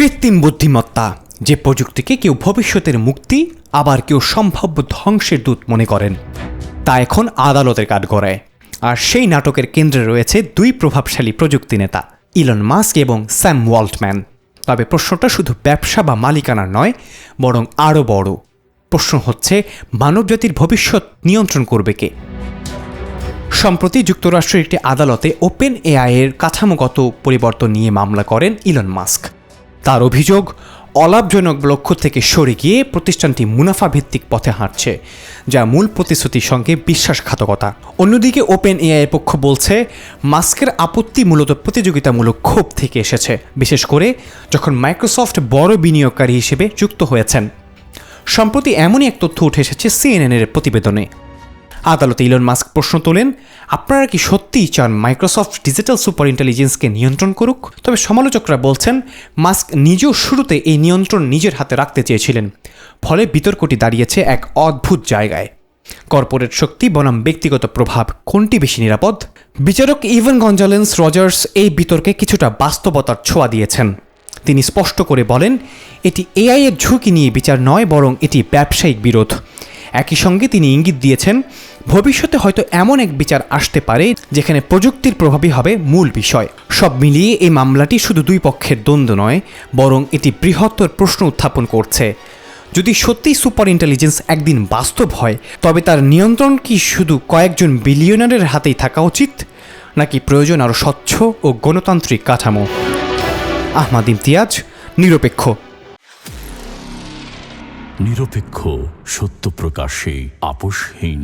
কৃত্রিম বুদ্ধিমত্তা, যে প্রযুক্তিকে কেউ ভবিষ্যতের মুক্তি আবার কেউ সম্ভাব্য ধ্বংসের দূত মনে করেন, তা এখন আদালতের কাঠগড়ায়। আর সেই নাটকের কেন্দ্রে রয়েছে দুই প্রভাবশালী প্রযুক্তি নেতা, ইলন মাস্ক এবং স্যাম ওয়াল্টম্যান। তবে প্রশ্নটা শুধু ব্যবসা বা মালিকানার নয়, বরং আরও বড় প্রশ্ন হচ্ছে, মানবজাতির ভবিষ্যৎ নিয়ন্ত্রণ করবে কে? সম্প্রতি যুক্তরাষ্ট্রের একটি আদালতে ওপেন এআই এর কাঠামোগত পরিবর্তন নিয়ে মামলা করেন ইলন মাস্ক। তার অভিযোগ, অলাভজনক লক্ষ্য থেকে সরে গিয়ে প্রতিষ্ঠানটি মুনাফা ভিত্তিক পথে হাঁটছে, যা মূল প্রতিশ্রুতির সঙ্গে বিশ্বাসঘাতকতা। অন্যদিকে ওপেন এআই এর পক্ষ বলছে, মাস্কের আপত্তি মূলত প্রতিযোগিতামূলক ক্ষোভ থেকে এসেছে, বিশেষ করে যখন মাইক্রোসফট বড় বিনিয়োগকারী হিসেবে যুক্ত হয়েছেন। সম্প্রতি এমনই এক তথ্য উঠে এসেছে CNN এর প্রতিবেদনে। আদালতে ইলন মাস্ক প্রশ্ন তোলেন, আপনারা কি সত্যিই চান মাইক্রোসফট ডিজিটাল সুপার ইন্টেলিজেন্সকে নিয়ন্ত্রণ করুক? তবে সমালোচকরা বলছেন, মাস্ক নিজেও শুরুতে এই নিয়ন্ত্রণ নিজের হাতে রাখতে চেয়েছিলেন, ফলে বিতর্কটি দাঁড়িয়েছে এক অদ্ভুত জায়গায়। কর্পোরেট শক্তি বনাম ব্যক্তিগত প্রভাব, কোনটি বেশি নিরাপদ? বিচারক ইভান গঞ্জালেস রজার্স এই বিতর্কে কিছুটা বাস্তবতার ছোঁয়া দিয়েছেন। তিনি স্পষ্ট করে বলেন, এটি এআই এর ঝুঁকি নিয়ে বিচার নয়, বরং এটি ব্যবসায়িক বিরোধ। একই সঙ্গে তিনি ইঙ্গিত দিয়েছেন, ভবিষ্যতে হয়তো এমন এক বিচার আসতে পারে যেখানে প্রযুক্তির প্রভাবই হবে মূল বিষয়। সব মিলিয়ে এই মামলাটি শুধু দুই পক্ষের দ্বন্দ্ব নয়, বরং এটি বৃহত্তর প্রশ্ন উত্থাপন করছে। যদি সত্যিই সুপার ইন্টেলিজেন্স একদিন বাস্তব হয়, তবে তার নিয়ন্ত্রণ কি শুধু কয়েকজন বিলিয়নারের হাতেই থাকা উচিত, নাকি প্রয়োজন আরও স্বচ্ছ ও গণতান্ত্রিক কাঠামো? আহমাদ ইমতিয়াজ, নিরপেক্ষ। নিরপেক্ষ, সত্য প্রকাশে আপোষহীন।